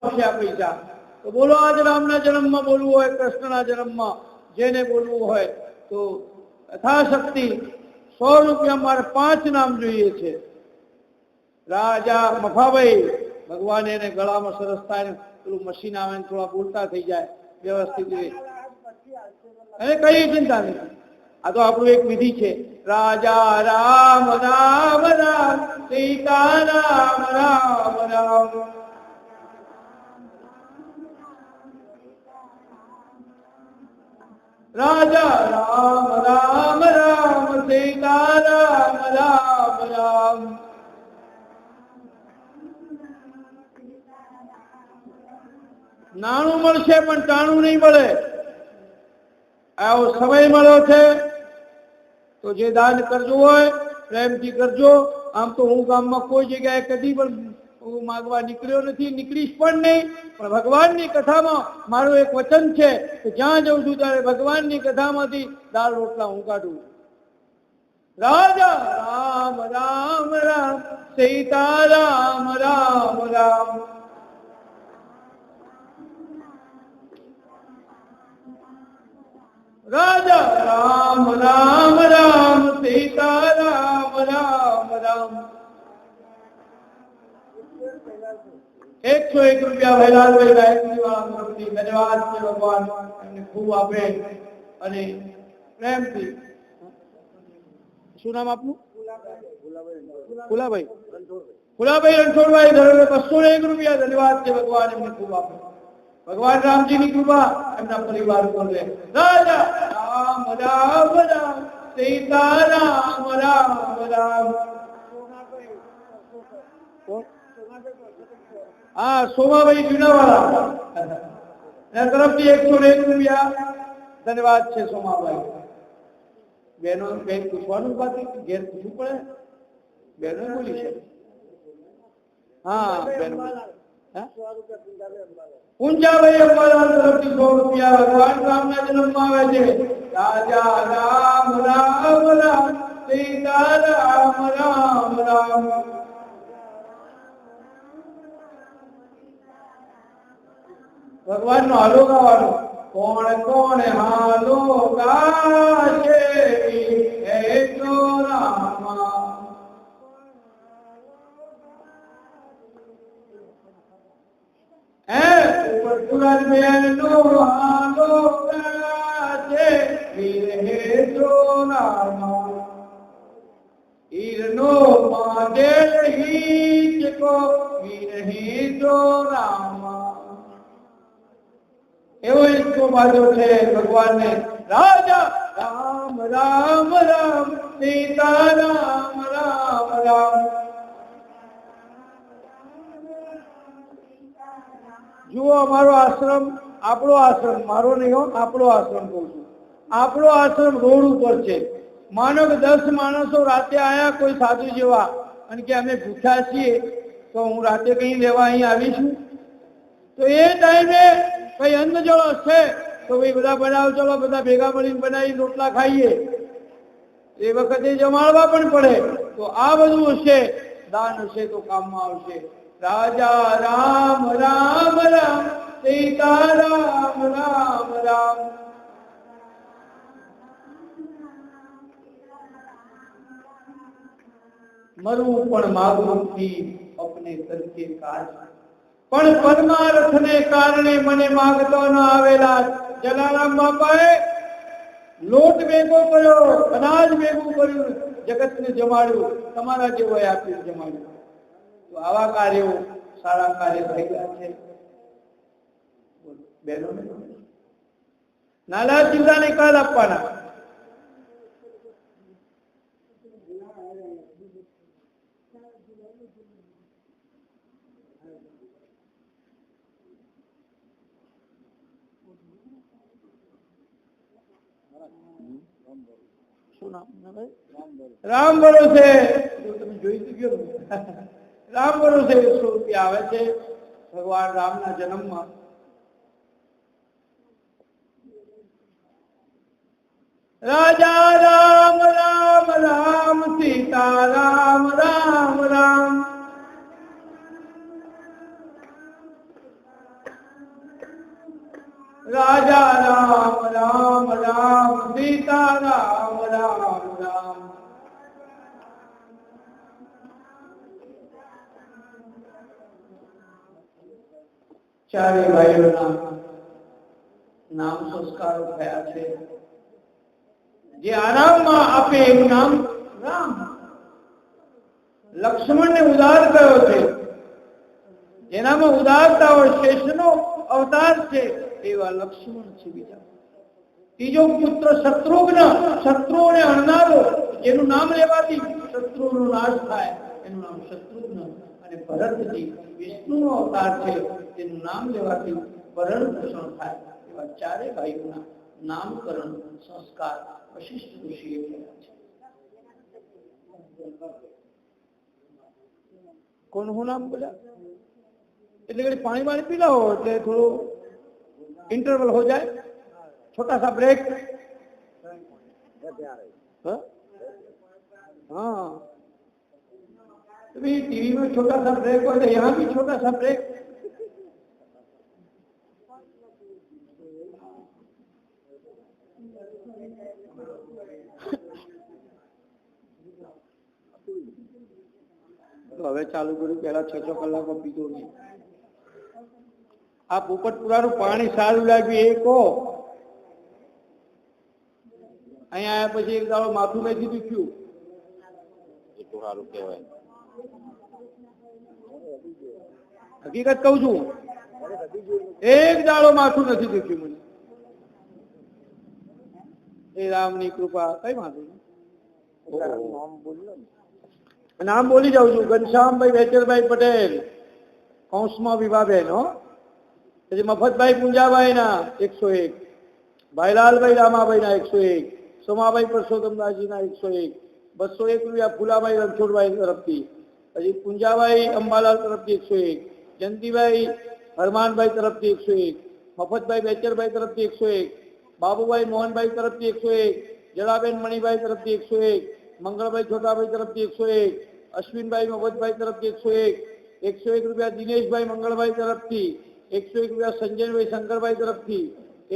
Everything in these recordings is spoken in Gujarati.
આ પૈસા તો બોલો આજ રામના જન્મમાં બોલવું હોય, કૃષ્ણના જન્મમાં જેને બોલવું હોય તો યથાશક્તિ 100 રૂપિયા મારે 5 નામ જોઈએ છે. રાજા મફાભાઈ ભગવાન એને ગળામાં સરસ થાય, પેલું મશીન આવે ને થોડા બોલતા થઈ જાય વ્યવસ્થિત રીતે, અને કઈ ચિંતા નથી. આ તો આપણું એક વિધિ છે. રાજા રામ રામ રામ, સીતા રામ રામ રામ. રાજા રામ રામ રામ, સીતા રામ રામ રામ. નાણું મળશે પણ ટાણું નહીં મળે. આવો સમય મળ્યો છે તો જે દાન કરજો હોય પ્રેમથી કરજો. આમ તો હું ગામમાં કોઈ જગ્યાએ કદી પણ હું માગવા નીકળ્યો નથી, નીકળીશ પણ નહીં. પણ ભગવાનની કથામાં મારું એક વચન છે કે જ્યાં જઉં છું ત્યારે ભગવાનની કથામાંથી દાળ રોટલા હું કાઢું. રાજા રામ રામ રામ, સીતા રામ રામ રામ. રાજા રામ રામ રામ, સીતા રામ રામ રામ. 101 રૂપિયા વહેલાભાઈ ગાયત્રી વાળા તરફથી ધન્યવાદ છે. ભગવાન એમને ખૂબ આપે અને પ્રેમથી. શું નામ આપનું? ફુલાભાઈ. ફુલાભાઈ રણછોડભાઈ ધરેલો 201 રૂપિયા ધન્યવાદ છે. ભગવાન એમને ખૂબ આપે. ભગવાન રામજીની કૃપા એમના પરિવાર ઉપર રહે. રાજા રામ રામ રામ, સીતા રામ રામ રામ. હા, સોમાભાઈ જુનાવાળા એના તરફથી 101 રૂપિયા ધન્યવાદ છે. સોમાભાઈ બહેનો બેન પૂછવાનું બાકી ઘેર પૂછવું પડે. બહેનો બોલી છે. હા બહેનો. ઊંચાભાઈ અંબાલાલ તરફથી 100 રૂપિયા ભગવાન રામના જન્મમાં આવે છે. રાજા રામ રામ રામ, સીતા રામ રામ રામ. ભગવાન નો હાલો ગાવાનો. કોણ કોણ હાલો ગાશે હે તો રામા. પુરાણ બેનો હાલો ગાશે વીર હે તો રામા. હીરનો માદેલ હીચ કો વીર હે તો રામા. એવો ઈચ્છો બાજો છે ભગવાનને. રાજા રામ રામ રામ, સીતા રામ રામ રામ. જુઓ અમારો આશ્રમ, આપણો આશ્રમ, મારો નહીં હો, આપણો આશ્રમ કહું છું. આપણો આશ્રમ રોડ ઉપર છે. માનો કે 10 માણસો રાતે આયા કોઈ સાધુ જેવા અને કે અમે ભૂખ્યા છીએ તો હું રાતે કઈ લેવા અહીં આવીશું. તો એ ટાઈમે કઈ અન્ન જળ છે તો ભાઈ બધા બનાવો, ચલો બધા ભેગા મળીને બનાવી રોટલા ખાઈએ. એ વખતે જમાડવા પણ પડે. તો આ બધું હશે, દાન હશે તો કામમાં આવશે. રાજા રામ રામ રામ, સીતા રામ રામ રામ. મરું પણ માગું થી અપને તરકે કાજ, પણ પરમાર્થને કારણે મને માગતો ન આવેલા. જલારામ બાપાએ લોટ ભેગો કર્યો, અનાજ ભેગું કર્યું, જગતને જમાડ્યું, તમારા જેવો આપ્યું જમાડ્યું. તો આવા કાર્યો સારા કાર્ય થઈ ગયા છે. બહેનો નાના ચિંતાને કાલ આપવાના. રામ ભરોસે તમે જોઈ ચુક્યો. રામ ભરોસે 100 રૂપિયા આવે છે ભગવાન રામના જન્મમાં. રાજા રામ રામ રામ, સીતા રામ રામ રામ. રાજા રામ રામ રામ, સીતા રામ રામ રામ. ચારે ભાઈઓના નામ સંસ્કારો થયા છે. જે આરામમાં આપે એનું નામ રામ. લક્ષ્મણને ઉદાર કયો છે, જેનામાં ઉદારતા હોય, શેષનો અવતાર છે એવા લક્ષ્મણ છે. બીજા ત્રીજો પુત્ર શત્રુઘ્ન, શત્રુઓને હણનારો, જેનું નામ લેવાથી શત્રુઓનો નાશ થાય, એનું નામ શત્રુઘ્ન. અને ભરતજી વિષ્ણુનો અવતાર છે, તેનું નામ લેવાથી ભરણ પોષણ થાય. એવા ચારે ભાઈઓના નામકરણ સંસ્કાર વશિષ્ઠ ઋષિએ કર્યા છે. કોનું નામ બોલ્યા? એટલે ઘડી પાણી વાણી પી લો એટલે થોડું इंटरवल हो जाए, छोटा सा ब्रेक. हाँ, टीवी में छोटा सा ब्रेक हो जाए, यहाँ भी छोटा सा ब्रेक. तो હવે ચાલુ કર્યું, પહેલા 6 કલાકો પીતો નહીં. આ પોપટપુરાનું પાણી સારું લાગ્યું એ કહો. અહીંયા આવ્યા પછી એક દાડો માથું નથી દુખ્યું, એ તો સારું કહેવાય. હકીકત કહું છું, એક દાડો માથું નથી દુખ્યું મને. એ રામની કૃપા. કઈ માથું નામ બોલી જાઉં છું. ઘનશ્યામભાઈ વેચરભાઈ પટેલ, કૌંસમાં વિભાબેન. પછી મફતભાઈ પુંજાભાઈ ના 101, ભાઈલાલભાઈ રામાભાઈ ના 101, સોમાભાઈ પરસોત્તમદાસજી ના 101, 201 રૂપિયા ફુલાભાઈ રણછોડભાઈ તરફથી. પછી પુંજાભાઈ અંબાલાલ તરફથી 101, જયંતિભાઈ હરમાનભાઈ તરફથી 101, મફતભાઈ બેચરભાઈ તરફથી 101, બાબુભાઈ મોહનભાઈ તરફથી 101, જલાબેન મણિભાઈ તરફથી 101, મંગળભાઈ છોટાભાઈ તરફથી 101, અશ્વિનભાઈ મફતભાઈ તરફથી 101, 101 રૂપિયા દિનેશભાઈ મંગળભાઈ તરફથી, 101 રૂપિયા સંજયભાઈ શંકરભાઈ તરફથી,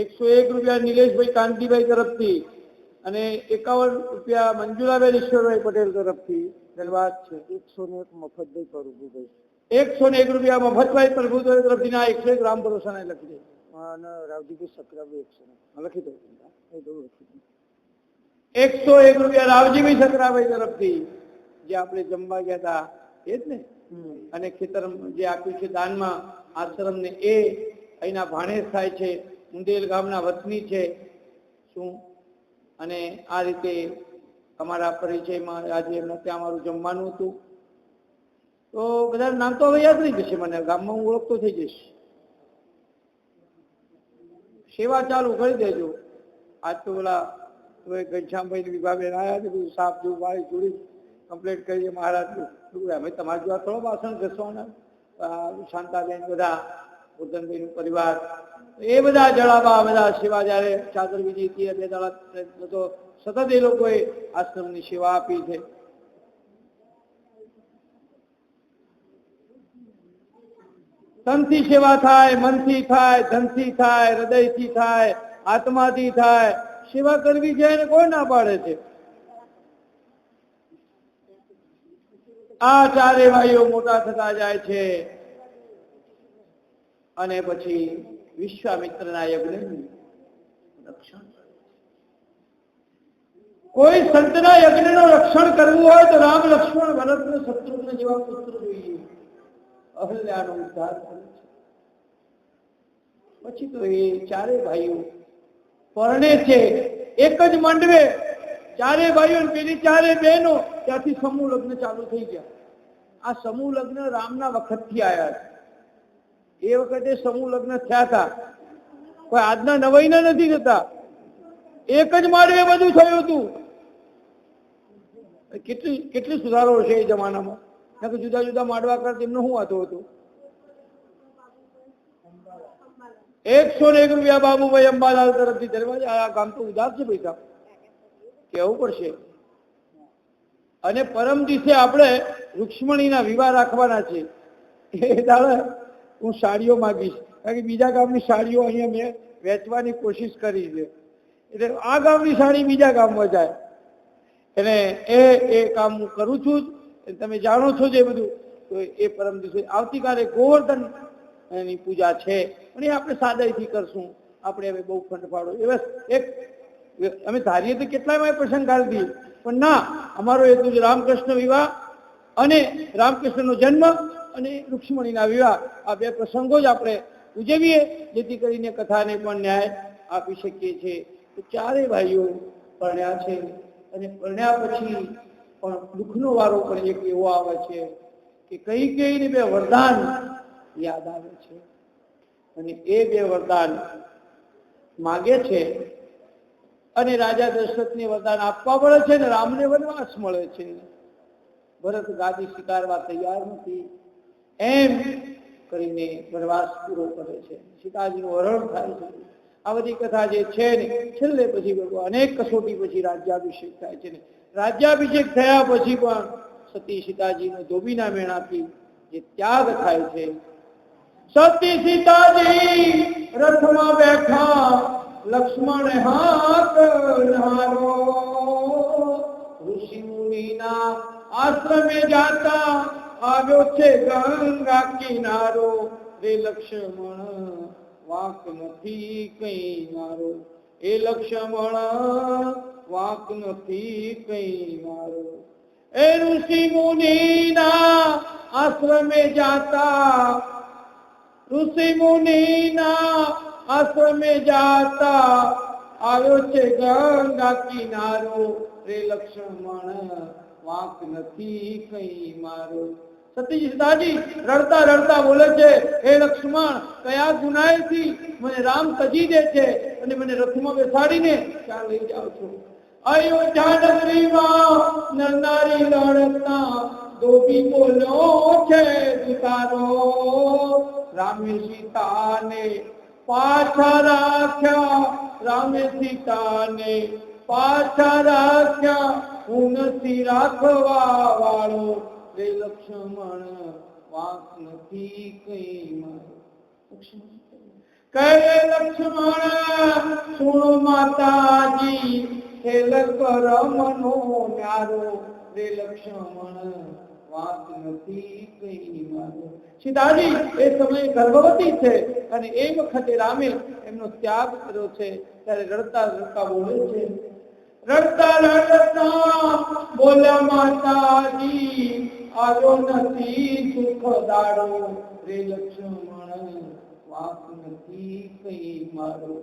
101 રૂપિયા નિલેશભાઈ કાંતિભાઈ તરફથી, અને 51 રૂપિયા મંજુલાબેન ઈશ્વરભાઈ પટેલ તરફથી. ધન્યવાદ છે. 101 મફતભાઈ પ્રભુભાઈ, 101 રૂપિયા મફતભાઈ પ્રભુભાઈ તરફથી. ના 101 રામ ભરોસાને લખી દે. અને રાવજીભાઈ સકરાભાઈ 100 લખી દો. 101 રૂપિયા રાવજીભાઈ સકરાભાઈ તરફથી, જે આપણે જમવા ગયા હતા એ જ ને. અને ખેતર જે આપ્યું છે દાનમાં આશ્રમ ને, એ અહીંના ભાણેજ થાય છે, મુંદેલ ગામના વતની છે. શું અને આ રીતે અમારા પરિચયમાં આજે એમને ત્યાં અમારું જમવાનું હતું. તો બધા નામ તો હવે યાદ નહીં જશે મને, ગામમાં હું ઓળખતો થઈ જઈશ. સેવા ચાલુ કરી દેજો. આજ તો પેલા ઘનશ્યામભાઈ વિભાબેન આવ્યા છે, બધું સાફ ધૂપ વાળી જોડી કમ્પ્લીટ કરીએ. મહારાજ અમે તમારા જેવા થોડો વાસણ ઘસવાના. શાંતાબેન, બધા ઉર્ધનભાઈ નું પરિવાર, એ બધા જળાબા, બધા સેવા જયારે ચાદર વિધિ હતી 2 દાડા તો સતત એ લોકોએ આશ્રમની સેવા આપી છે. તનથી સેવા થાય, મનથી થાય, ધનથી થાય, હૃદયથી થાય, આત્માથી થાય. સેવા કરવી છે એને કોઈ ના પાડે છે. આ ચારે ભાઈઓ મોટા થતા જાય છે અને પછી વિશ્વામિત્રના યજ્ઞનું રક્ષણ. કોઈ સંતના યજ્ઞનું રક્ષણ કરવું હોય તો રામ, લક્ષ્મણ, ભરત ને શત્રુઘ્ન જેવા પુત્ર જોઈએ. અહલ્યાનો ઉદ્ધાર કરે છે. પછી તો એ ચારે ભાઈઓ પરણે છે એક જ મંડવે. ચારે ભાઈઓ પેલી ચારે બહેનો ત્યાંથી સમૂહ લગ્ન ચાલુ થઈ ગયા. આ સમૂહ લગ્ન રામના વખતથી આવ્યા છે. એ વખતે સમૂહ લગ્ન થયા હતા, કોઈ આજના નવાઈના નથી થતા. એક જ માળવે બધું થયું હતું. કેટલી સુધારો છે એ જમાનામાં. જુદા જુદા માડવા કરતા એમનો શું વાતો હતો. 101 રૂપિયા બાબુભાઈ અંબાલાલ તરફથી. દરવાજા આ ગામ તો ઉદાસ છે પૈસા, કેવું પડશે. અને પરમ દિવસે આપણે રૂક્ષ્મણીના વિવાહ રાખવાના છે. એ દાડે હું સાડીઓ માંગીશ, કારણ કે બીજા ગામની સાડીઓ અહીંયા મેં વેચવાની કોશિશ કરી છે. એટલે આ ગામની સાડી બીજા ગામમાં જાય. અને એ કામ હું કરું છું જ. તમે જાણો છો જે બધું. તો એ પરમ દિવસે આવતીકાલે ગોવર્ધન એની પૂજા છે, પણ એ આપણે સાદાઈથી કરશું. આપણે હવે બહુ ફંડફાળો એ બસ એક અમે ધારીએ તો કેટલાય પ્રસંગ કાઢી દઈએ, પણ ના, અમારો હેતુ જ રામકૃષ્ણ વિવાહ અને રામકૃષ્ણનો જન્મ અને રૂક્ષ્મણીના વિવાહ, આ બે પ્રસંગો જ આપણે ઉજવીએ, જેથી કરીને કથાને પણ ન્યાય આપી શકીએ છીએ. તો ચારે ભાઈઓ પરણ્યા છે, અને પરણ્યા પછી પણ દુઃખનો વારો પણ એક એવો આવે છે કે કઈ કઈને બે વરદાન યાદ આવે છે, અને એ બે વરદાન માગે છે. અને રાજા દશરથને વરદાન આપવા પડે છે, ને રામને વનવાસ મળે છે. ભરત ગાદી સ્વીકારવા તૈયાર નથી, એમ કરીને વનવાસ પૂરો કરે છે. સીતાજીનું હરણ થાય છે. આ બધી કથા જે છે ને, છેલ્લે પછી અનેક કસોટી પછી રાજ્યાભિષેક થાય છે ને, રાજ્યાભિષેક થયા પછી પણ સતી સીતાજીનો ધોબીના મેણાથી જે ત્યાગ થાય છે. સતી સીતાજી રથમાં બેઠા, લક્ષ્મણ હાથ નારો, ઋષિ મુનિના આશ્રમે જાતા, આવ્યો છે ગંગા કિનારો. રે લક્ષ્મણ વાંક નથી કઈ મારો, એ લક્ષ્મણ વાંક નથી કઈ મારો. એ ઋષિ મુનિના આશ્રમે જાતા, ઋષિ મુનિના આશ્રમે જાતા, આવ્યો છે ગંગા કિનારો. રે લક્ષ્મણ વાંક નથી કઈ મારો. સતીજી સીતાજી રડતા રડતા બોલે છે, હે લક્ષ્મણ, કયા ગુનાએથી મને રામ તજી દે છે અને મને રથમાં બેસાડીને ક્યાં લઈ જાવ છો? અયોધ્યા નગરીમાં નરનારી લડતા, ધોબી બોલ્યો છે દુતારો. રામે સીતાને પાછા રાખ્યા, રામે સીતાને પાછા રાખ્યા, હું નથી રાખવા વાળો. રે લક્ષ્મણ વાંક નથી કઈ મારો. કહે લક્ષ્મણ સુણો માતાજી, ખેલ કરમનો ન્યારો. રે લક્ષ્મણ વાંક નથી કઈ મારો. સીતાજી એ સમયે ગર્ભવતી છે, અને એ વખતે રામે એમનો ત્યાગ કર્યો છે. ત્યારે રડતા રડતા બોલે છે, રડતા રડતા બોલ્યા માતાજી, આવ્યો નથી સુખ દાડો. રે લક્ષ્મણ વાંક નથી કઈ મારો.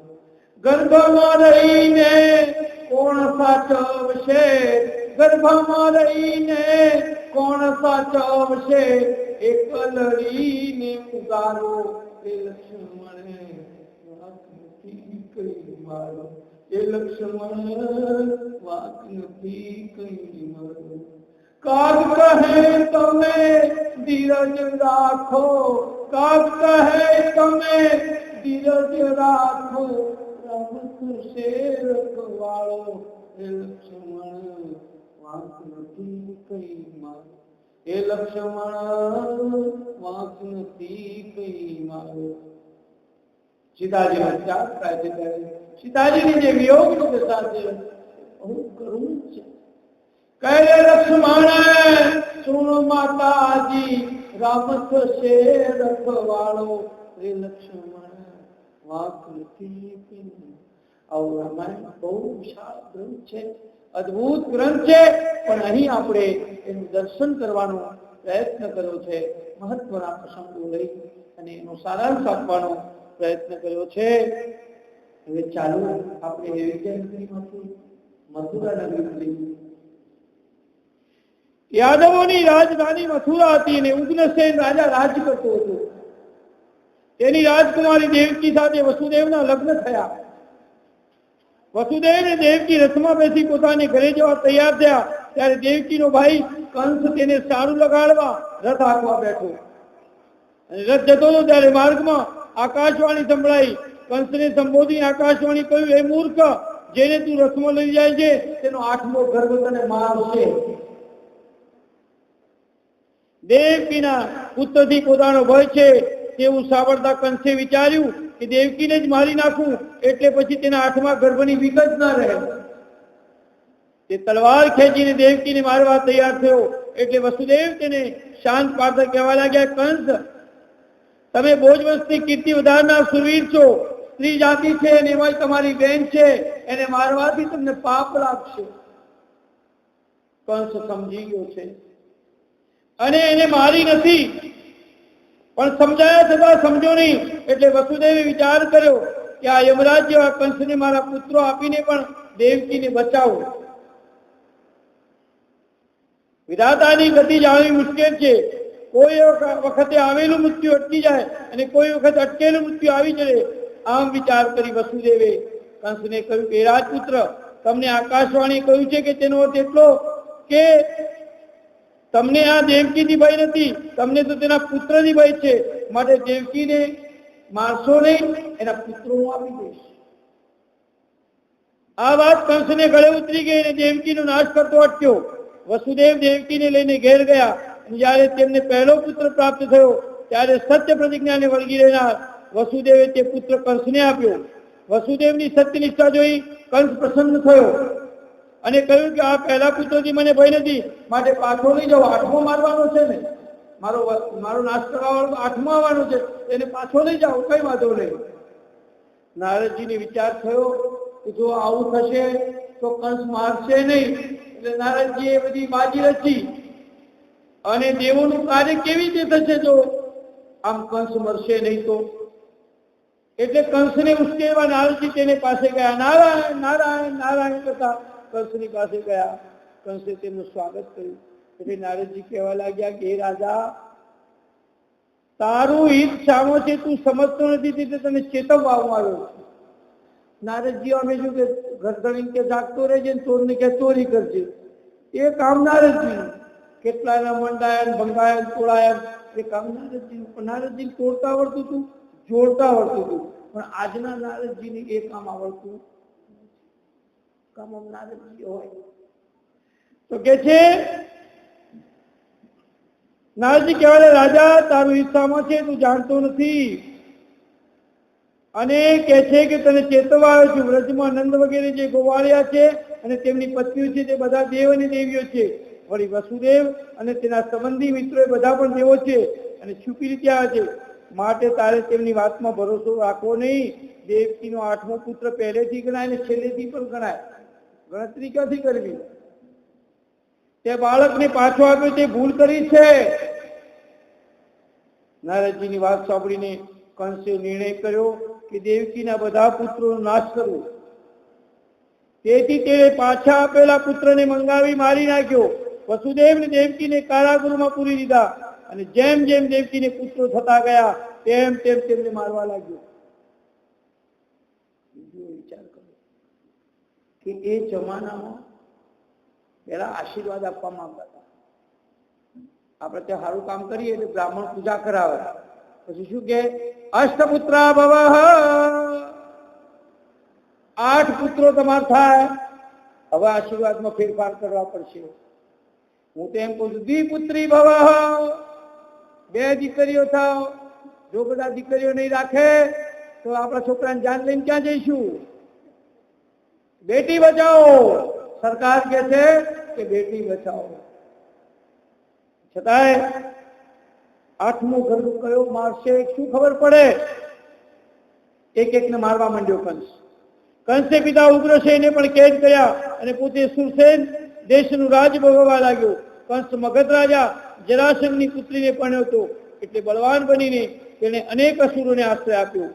ગર્ભમાં રહીને કોણ સાચવશે, ગર્ભમાં રહીને કોણ સાચવશે, એકલડીને ઉગારો. એ લક્ષ્મણ વાંક નથી કઈ મારો. એ લક્ષ્મણ વાંક નથી કઈ મારો. કાગ કહે તમે ધીરજ રાખો, કાગ કહે તમે ધીરજ રાખો, રામ થશે રખવાળો. એ લક્ષ્મણ વાંક નથી કઈ મારો. એ લક્ષ્મણ વાંક નથી કઈ મારો. સીતાજીનો ત્યાગ થાય છે ત્યારે સીતાજીની જે વિયોગની દશા છે બહુ કરુણ છે. કહે લક્ષ્મણ સુણ માતાજી, રામ થશે રખવાળો. રે લક્ષ્મણ વાંક નથી કઈ. આવો રામાયણ બહુ વિશાળ ગ્રંથ છે, અદ્ભુત ગ્રંથ છે, પણ અહીં આપણે એનું દર્શન કરવાનો પ્રયત્ન કર્યો છે. મહત્વના પ્રસંગો લઈ અને એનો સારાંશ આપવાનો પ્રયત્ન કર્યો છે. હવે ચાલો આપણે એવી નગરીમાંથી મથુરા નગરી. યાદવોની રાજધાની મથુરા હતી, અને ઉગ્રસેન રાજા રાજ કરતો હતો. તેની રાજકુમારી દેવકી સાથે વસુદેવના લગ્ન થયા. વસુદેવ ને દેવકી રથમાં બેસી પોતાને ઘરે જવા તૈયાર થયા, ત્યારે દેવકીનો ભાઈ કંસ તેને સારું લગાડવા રથ હાંકવા બેઠો. રથ જતો હતો ત્યારે માર્ગમાં આકાશવાણી સંભળાઈ. કંસને સંબોધી આકાશવાણી કહ્યું, હે મૂર્ખ, જેને તું રથમાં લઈ જાય છે તેનો 8મો ગર્ભ તને મારશે. દેવકીના પુત્રથી પોતાનો ભય છે તેવું સાંભળતા કંસે વિચાર્યું કે દેવકીને જ મારી નાખું એટલે પછી તેના આઠમા ગર્ભની વિગત ના રહે. તે તલવાર ખેંચીને દેવકીને મારવા તૈયાર થયો એટલે વસુદેવ તેને શાંત પાડતા કહેવા લાગ્યા, કંસ, તમે ભોજવંશની કીર્તિ વધારનાર સુરવીર છો. સ્ત્રી જાતિ છે અને એમાં તમારી બેન છે, એને મારવાથી તમને પાપ લાગશે. કંસ સમજી ગયો છે અને એને મારી નથી, પણ સમજાયા છતાં સમજો નહીં. એટલે વસુદેવે વિચાર કર્યો કે આ યમરાજ જેવા કંસને મારા પુત્રો આપીને પણ દેવકીને બચાવો. વિધાતાની ગતિ જાણવી મુશ્કેલ છે. કોઈ વખતે આવેલું મૃત્યુ અટકી જાય અને કોઈ વખત અટકેલું મૃત્યુ આવી ચડે. આમ વિચાર કરી વસુદેવે કંસને કહ્યું કે રાજપુત્ર, તમને આકાશવાણી કહ્યું છે કે તેનો અર્થ એટલો કે તમને આ દેવકીથી ભય નથી, તમને તો તેના પુત્રની ભય છે. માટે દેવકીને મારશો નહીં, એના પુત્રો હું આપી દઈશ. આ વાત કંસને ગળે ઉતરી ગઈ અને દેવકીનો નાશ કરતો અટક્યો. વસુદેવ દેવકીને લઈને ઘેર ગયા. જ્યારે તેમને પહેલો પુત્ર પ્રાપ્ત થયો ત્યારે સત્ય પ્રતિજ્ઞાને વળગી રહેનાર વસુદેવે તે પુત્ર કંસને આપ્યો. વસુદેવની સત્યનિષ્ઠા જોઈ કંસ પ્રસન્ન થયો અને કહ્યું કે આ પહેલા પુત્રથી મને ભય નથી, માટે પાછો લઈ જાઓ. આઠમો મારવાનો છે ને, મારો નાશ કરવાનો આઠમો આવવાનો છે, એને પાછો લઈ જાઓ, કઈ વાંધો નહીં. નારદજીને વિચાર થયો કે જો આવું થશે તો કંસ મારશે નહીં. એટલે નારદજી એ બધી બાજી રચી અને દેવોનું કાર્ય કેવી રીતે થશે જો આમ કંસ મરશે નહીં તો. એટલે કંસને ઉશ્કેરવા નારદજી તેને પાસે ગયા. નારાયણ નારાયણ નારાયણ કરતા કંસની પાસે ગયા. કંસે તેમનું સ્વાગત કર્યું. એટલે નારદજી કહેવા લાગ્યા કે હે રાજા, તારું હિત શામાં છે તું સમજતો નથી, તેથી તને ચેતવવા આવ્યો છે. નારદજી અમે શું કે ઘરધણી કે જાગતો રહેજે ને ચોરને કે ચોરી કરજે, એ કામ નારદજી. કેટલાના મંડાયા ભંગાયા તોડાયા, એ કામ નારદજી. પણ નારદજી તોડતા આવડતું હતું, જોડતા આવડતું હતું. પણ આજના નારદજીને એ કામ આવડતું કામ નારદજી હોય તો કે છે નારદજી કહેવાય, રાજા તારું હિસ્સામાં છે તું જાણતો નથી. અને કે છે કે તને ચેતવવા આવ્યો છું. વ્રજમાં નંદ વગેરે જે ગોવાળિયા છે અને તેમની પત્નીઓ છે તે બધા દેવ અને દેવીઓ છે. વળી વસુદેવ અને તેના સંબંધી મિત્રો એ બધા પણ દેવો છે અને છુપી રીતે આવે છે. માટે તારે તેમની વાતમાં ભરોસો રાખવો નહીં. દેવકીનો આઠમો પુત્ર પહેલેથી ગણાય અને છેલ્લેથી પણ ગણાય. ગણતરી ક્યાંથી કરવી? તે બાળકને પાછો આપ્યો તે ભૂલ કરી છે. નારદજીની વાત સાંભળીને કંસે નિર્ણય કર્યો કે દેવકીના બધા પુત્રોનો નાશ કરવો. તેથી તેણે પાછા આપેલા પુત્રને મંગાવી મારી નાખ્યો. વસુદેવને દેવકીને કારાગૃહમાં પૂરી દીધા અને જેમ જેમ દેવકીને પુત્રો થતા ગયા તેમ તેમ તેમને મારવા લાગ્યો. વિચાર કરો કે એ જમાનામાં પેલા આશીર્વાદ આપવામાં આવતા હતા. આપણે ત્યાં સારું કામ કરીએ એટલે બ્રાહ્મણ પૂજા કરાવે, પછી શું કે અષ્ટપુત્રા ભવઃ, 8 પુત્રો તમારા થાય. હવે આશીર્વાદમાં ફેરફાર કરવા પડશે. હું તો એમ કહું છું દ્વિપુત્રી ભવઃ, 2 દીકરીઓ થાવ. જો બધા દીકરીઓ નહીં રાખે તો આપણા છોકરાને જાન લઈને ક્યાં જઈશું? બેટી બચાવો, સરકાર કહે છે કે બેટી બચાવો. છતાંય 8મો ગર્ભ કયો મારશે શું ખબર પડે? એક એકને મારવા માંડ્યો કંસ. કંસે પિતા ઉગ્રસેને પણ કેદ કર્યા અને પોતે સુરસેન દેશનું રાજ ભોગવવા લાગ્યો. કંસ મગધ રાજા જરાસંઘની પુત્રીને પરણ્યો હતો. એટલે બળવાન બનીને તેણે અનેક અસુરોને આશ્રય આપ્યો.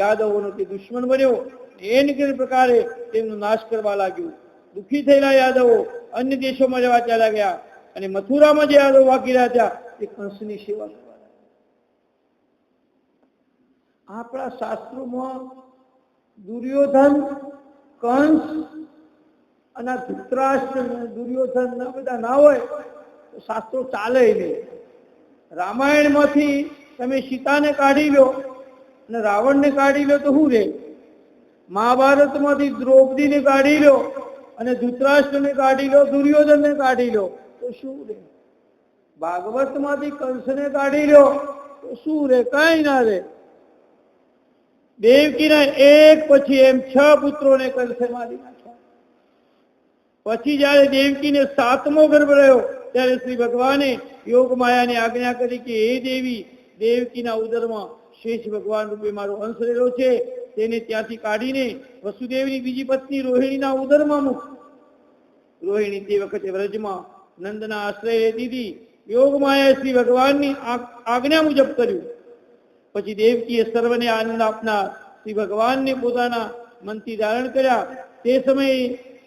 યાદવોનો તે દુશ્મન બન્યો. એ પ્રકારે તેમનો નાશ કરવા લાગ્યો. દુઃખી થયેલા યાદવો અન્ય દેશોમાં જવા ચાલ્યા ગયા અને મથુરામાં જે યાદવો બાકી રહ્યા હતા તે કંસની સેવા કરવા લાગ્યા. આપણા શાસ્ત્રોમાં દુર્યોધન, કંસ અને ધૃતરાષ્ટ્ર, દુર્યોધન બધા ના હોય તો શાસ્ત્રો ચાલે નહીં. રામાયણમાંથી તમે સીતાને કાઢી લો અને રાવણને કાઢી લો તો શું રે? મહાભારતમાંથી દ્રૌપદીને કાઢી લો અને ધૃતરાષ્ટ્રને કાઢી લો, દુર્યોધનને કાઢી લો તો શું રે? ભાગવતમાંથી કંસને કાઢી લો તો શું રે? કઈ ના રે. દેવકીના એક પછી એમ 6 પુત્રોને કંસે મારી નાખ્યા. પછી જયારે દેવકીને 7મો ગર્ભ રહ્યો ત્યારે શ્રી ભગવાને યોગ માયાને આજ્ઞા કરી કે હે દેવી, દેવકીના ઉદરમાં શેષ ભગવાન રૂપે મારો અંશ રહેલો છે, તેને ત્યાંથી કાઢીને વસુદેવની બીજી પત્ની રોહિણીના ઉદરમાં મૂક. રોહિણી તે વખતે વ્રજમાં નંદના આશ્રય રહેતી હતી. યોગ માયાએ શ્રી ભગવાનની આજ્ઞા મુજબ કર્યું. પછી દેવકીએ સર્વને આનંદ આપનાર શ્રી ભગવાનને પોતાના મનથી ધારણ કર્યા. તે સમયે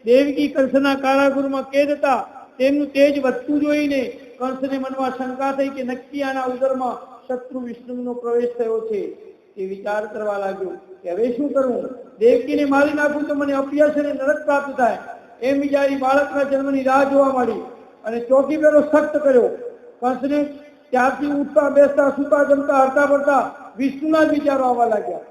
દેવકી કંસના કારાગૃહમાં કેદ હતા. તેમનું તેજ વધતું જોઈને કંસને મનમાં શંકા થઈ કે નક્કી આના ઉદરમાં શત્રુ વિષ્ણુનો પ્રવેશ થયો છે. તે વિચાર કરવા લાગ્યો કે હવે શું કરવું? દેવકીને મારી નાખું તો મને અપયશ અને નરક પ્રાપ્ત થાય. એમ વિચારી બાળકના જન્મની રાહ જોવા માંડી અને ચોકી ફેરો સખ્ત કર્યો. કંસને ત્યારથી ઉઠતા બેસતા સુતા જમતા હરતા પડતા વિષ્ણુના જ વિચારો આવવા લાગ્યા.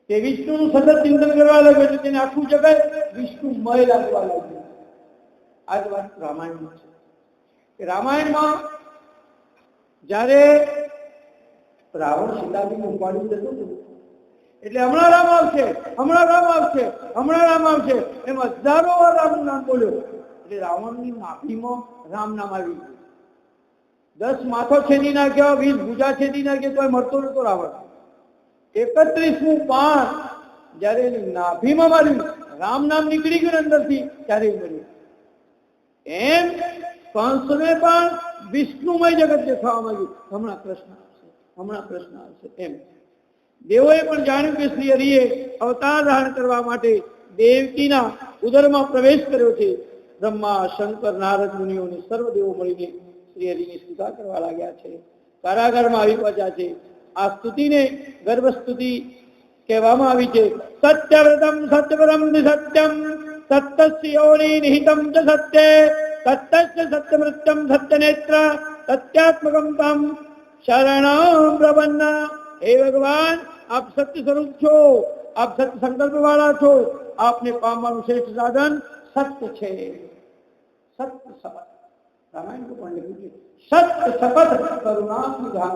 તે વિષ્ણુનું સતત ચિંતન કરવા લાગ્યો એટલે તેને આખું જગત વિષ્ણુમય લાગવા લાગ્યું. આ જ વાત રામાયણમાં છે. રામાયણમાં જ્યારે રાવણ સીતાજીને ઉપાડી જતો હતો એટલે હમણાં રામ આવશે, હમણાં રામ આવશે, હમણાં રામ આવશે એમ હજારો વાર રામનું નામ બોલ્યો. એટલે રાવણની નાભીમાં રામ નામ આવી ગયું. 10 માથો છેદી નાખ્યો, 20 ભુજા છેદી નાખ્યો, કોઈ મળતો નતો રાવણ. 31મું બાણ જયારે એની નાભીમાં માર્યું, રામ નામ નીકળી ગયું અંદરથી, ત્યારે મળ્યું. એમ કંસને પણ વિષ્ણુમય જગત દેખાવા માંગ્યું. હમણાં કૃષ્ણ આવશે, હમણાં કૃષ્ણ આવશે એમ. દેવોએ પણ જાણ્યું કે શ્રી હરિએ અવતાર ધારણ કરવા માટે દેવકીના ઉદરમાં પ્રવેશ કર્યો છે. બ્રહ્મા, શંકર, નારદ મુનિઓને સર્વ દેવો મળીને શ્રી હરિની સ્તુતા કરવા લાગ્યા છે. કારાગારમાં આવી પહોંચ્યા છે. આ સ્તુતિને ગર્ભ સ્તુતિ કહેવામાં આવી છે. સત્યવ્રતમ સત્યપરમ સત્યમ સત્તસ્ય યોનિ નિહિતમ ચ સત્યે સત્તસ્ય સત્યમૃત્યમ સત્યનેત્ર સત્યાત્મકમ તમ શરણં પ્રપન્ના. હે ભગવાન, આપ સત્ય સ્વરૂપ છો, આપ સત્ય સંકલ્પ વાળા છો. આપને પામવાનું શ્રેષ્ઠ સાધન સત્ય છે. સત્ય શપથ રામાયણ પણ લખ્યું છે. સત્ય શપથ કરુણા નિધાન.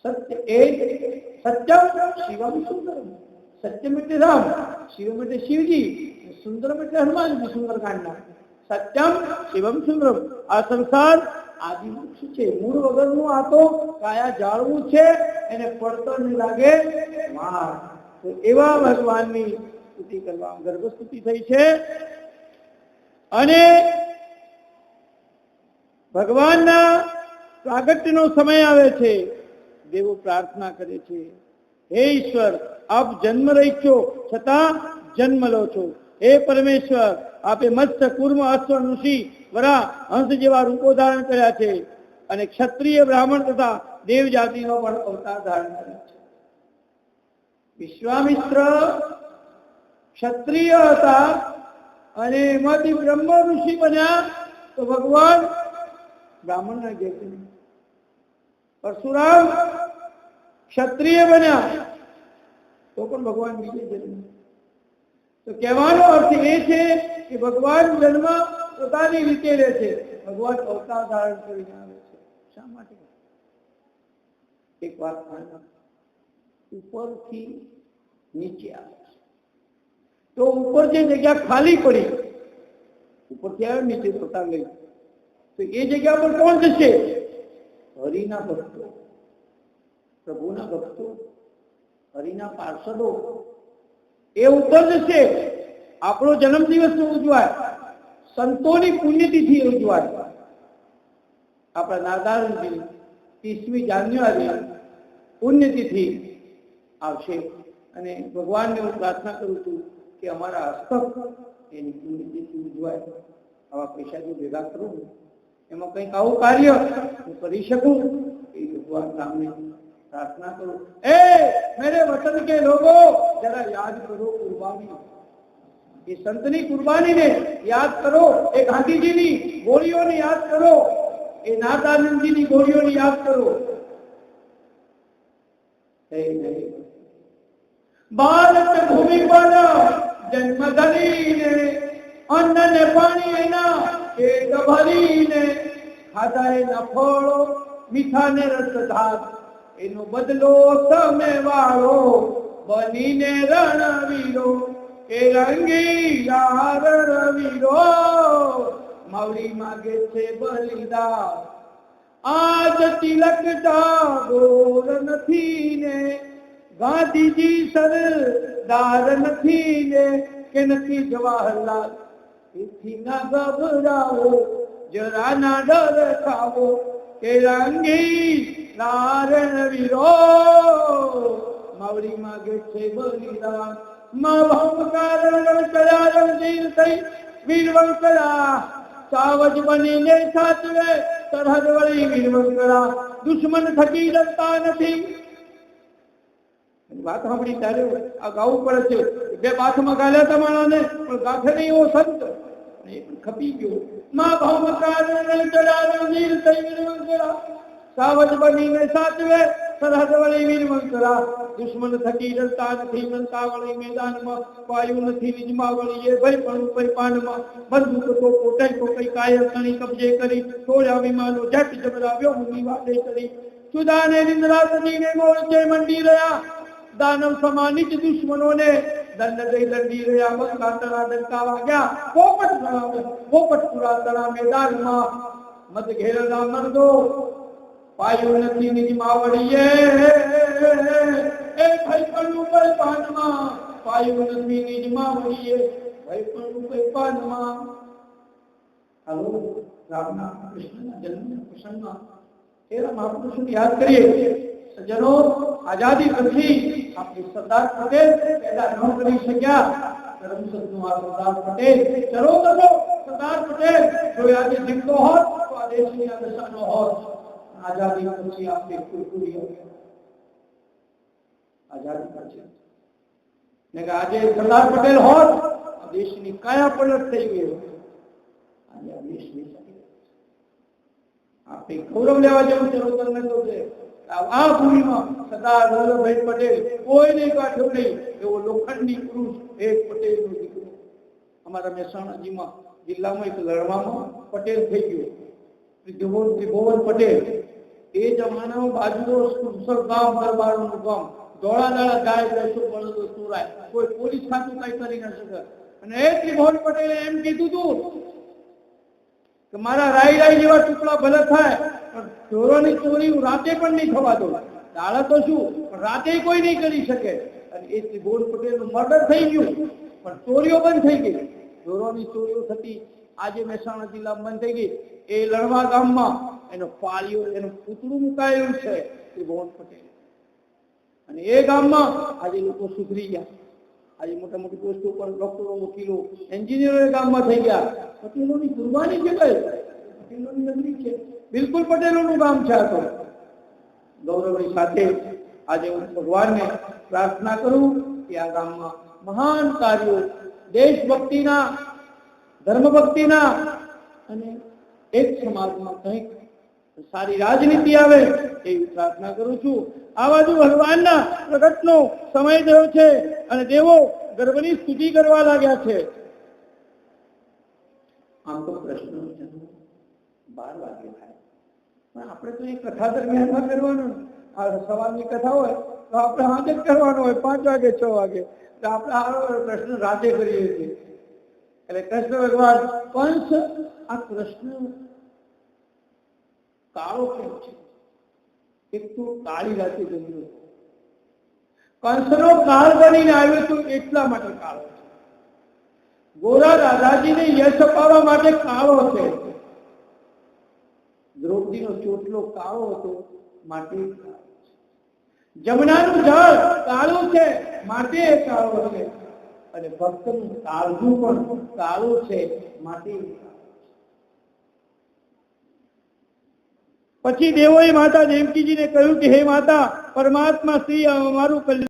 સત્ય એ સત્યમ શિવમ સુંદરમ. સત્યમ એટલે રામ, શિવમ એટલે શિવજી, સુંદરમ એટલે હનુમાનજી સુંદરકાંડના. સત્યમ શિવમ સુંદરમ. આ સંસાર આદિ વૃક્ષ છે, મૂળ વગરનું. આ તો કાયા જાળવું છે, એને પડતો નહીં લાગે વાર. તો એવા ભગવાનની સ્તુતિ કરવા ગર્ભ સ્તુતિ થઈ છે. અને ભગવાનના પ્રાગટ્યનો સમય આવે છે. દેવો પ્રાર્થના કરે છે, હે ઈશ્વર, આપ જન્મ રહી છો છતાં જન્મ લો છો. હે પરમેશ્વર, આપે મત્સ્ય, કૂર્મ, અશ્વ, ઋષિ, વરા, હંસ જેવા રૂપો ધારણ કર્યા છે અને ક્ષત્રિય, બ્રાહ્મણ તથા દેવ જાતિનો પણ અવતાર ધારણ કર્યા છે. વિશ્વામિત્ર ક્ષત્રિય હતા અને એમાંથી બ્રહ્મ ઋષિ બન્યા તો ભગવાન બ્રાહ્મણના ઘેર. પરશુરામ ક્ષત્રિય બન્યા તો પણ ભગવાન બીજે જન્મ. તો કહેવાનો અર્થ એ છે કે ભગવાન જન્મ પોતાની રીતે લે છે, ભગવાન અવતાર ધારણ કરીને આવે છે. શા માટે? એક વાત ઉપરથી નીચે આવે છે તો ઉપર જે જગ્યા ખાલી પડી, ઉપરથી આવે નીચે અવતાર લઈ, તો એ જગ્યા પર કોણ જશે? હરિના ભક્તો, પ્રભુના ભક્તો, હરિના પાર્ષદો એ ઉપર જશે. આપણો જન્મદિવસ ઉજવાય, સંતોની પુણ્યતિથિ ઉજવાય. આપણા નાદાનજી 30મી જાન્યુઆરી પુણ્યતિથિ આવશે અને ભગવાનને હું પ્રાર્થના કરું છું કે અમારા હસ્તક એની પુણ્યતિથિ ઉજવાય. આવા પૈસા જો ભેગા કરું, એમાં કંઈક આવું કાર્ય હું કરી શકું, એ ભગવાન સામે प्रार्थना करो। मेरे वतन के लोगों जरा याद करो कुर्बानी, ये संतनी कुर्बानी ने याद करो, ये गांधी जी की गोलियों ने याद करो, ये नाथानंद जी की गोलियों ने याद करो। भारत भूमि पर जन्म धरी ने अन्न ने पानी ना पेट भरी ने खाधा न फळो मीठा ने रस धार એનો બદલો તમે વાળો બનીને રણવીરો એ રંગીલા રણવીરો માવડી માગે છે બલિદાન આજ તિલક ટાગોર નથી ને ગાંધીજી સરદાર નથી ને કે નથી જવાહરલાલ એથી ના ગભરાવો જરા ના ડર ખાવો કે રંગી રણવીરો માવડી માગે છે બલિદાન માં ભૌમકાર કળા રણજીર થઈ વીરવંકરા સાવજ બનીને સાચવે સરહદ વળી વીરવંકરા દુશ્મન થકી ડરતા નથી વાત સાંભળી ત્યારે આ ગાવું પડે છે બે પાથમાં ગાલ્યા તમારા ને પણ ગાંઠે નહીં એવો સંત ખપી ગયો માં ભૌમકાર કળા રણજીર થઈ વીરવંકરા સાવજ બનીને સાચવે સરહદ વળી વીરવંકરા દુશ્મન થકી ડરતા નથી મનતા વળી મેદાનમાં પાયું નથી નિજમાં વળી એ ભય પણ પરિપાનમાં બંદૂક તો કોટાઈ કોટાઈ કાયર તણી કબજે કરી તોડ્યા વિમાનો જેટ જબરાવ્યો મુની વાદે કરી સુદાને નિંદ્રાસનીને મોરચે મંડી રહ્યા દાનવ સમાનિત દુશ્મનોને દંડ દઈ દંડી રહ્યા બંકાતરા ડંકા વાગ્યા પોપટપુરા તળા મેદાનમાં મત ઘેરલા મરદો પાયું નથી નિજમાં વળીએ એ ભાઈ પણ ઉપર પાનમાં પાયું નથી નિજમાં વળીએ ભાઈ પણ ઉપર પાનમાં હાલો રામના કૃષ્ણના જન્મના પ્રસંગમાં એવા મહાપુરુષોને યાદ કરીએ સજ્જનો આઝાદી પછી આપણે સરદાર પટેલ પેદા ન કરી શક્યા કરમસદનું આ સરદાર પટેલ ચલો તો સરદાર પટેલ જો આજે જીવતો હોત તો આ દેશની આ દશાનો હોત આઝાદી પછી આપણે પૂરી આઝાદી પછી ને કે આજે સરદાર પટેલ હોત આ દેશની કાયા પલટ થઈ ગઈ આજે આ દેશની આપણે ગૌરવ લેવા જેવું ચરોતર નતો છે આ ભૂમિમાં સરદાર વલ્લભભાઈ પટેલ કોઈને કાઢ્યો નહીં એવો લોખંડી પુરુષ એક પટેલનો દીકરો અમારા મહેસાણા જિલ્લામાં એક લડવામાં પટેલ થઈ ગયો ત્રિભુવન પટેલ એ જમાનામાં બાજુનો ગામ દરબારનું ગામ દોડા દાડા ગાય બેસો બળદો ચોરાય કોઈ પોલીસ ખાતું કઈ કરી ન શકે અને એ ત્રિભુવન પટેલે એમ કીધું હતું કે મારા રાઈ જેવા ટુકડા ભલે થાય પણ ચોરોની ચોરી હું રાતે પણ નહીં થવા દઉં દાડા તો શું પણ રાતે કોઈ નહીં કરી શકે અને એ ત્રિભુવન પટેલનું મર્ડર થઈ ગયું પણ ચોરીઓ બંધ થઈ ગઈ ચોરોની ચોરીઓ થતી આજે મહેસાણા જિલ્લામાં બંધ થઈ ગઈ એ લણવા ગામમાં એનો પાળીઓ એનું પૂતળું મુકાયેલું છે ત્રિભુવન પટેલ અને એ ગામમાં આજે લોકો સુધરી ગયા આજે મોટા મોટી પોસ્ટો પર ડોક્ટરો વકીલો એન્જિનિયરો એ ગામમાં થઈ ગયા પટેલોની કુરબાની છે કઈ પટેલોની નગરી છે બિલકુલ પટેલોનું ગામ છે આ તો ગૌરવની સાથે આજે હું ભગવાનને પ્રાર્થના કરું કે આ ગામમાં મહાન કાર્યો દેશભક્તિના ધર્મભક્તિના અને એક સમાજમાં કંઈક સારી રાજનીતિ આવે એવી પ્રાર્થના કરું છું આ બાજુ ભગવાનના પ્રગટનો સમય થયો છે અને દેવો ગર્ભની સ્તુતિ કરવા લાગ્યા છે આમ તો પ્રશ્ન 12 વાગે થાય પણ આપણે તો એ કથા દરમિયાન કરવાનું આ સવારની કથા હોય તો આપણે હાજર કરવાનું હોય 5 વાગે 6 વાગે તો આપણે આ પ્રશ્ન રાતે કરીએ છીએ એટલે કૃષ્ણ ભગવાન કંસ આ કૃષ્ણ કાળો કેમ છે એક તો કાળી રાતે જન્મ્યો કંસનો કાળ બનીને આવ્યો તો એટલા માટે કાળો છે ગોરા દાદાજીને યશ અપાવવા માટે કાળો છે દ્રૌપદીનો ચોટલો કાળો હતો માટે જમનાનું જળ કાળું છે માટે કાળો છે અને ભક્તનું કાળજું પણ કાળું છે માટે પછી દેવોએ માતા દેવકીજીને કહ્યું કે હે માતા પરમાત્મા શ્રી અમારું કલ્યાણ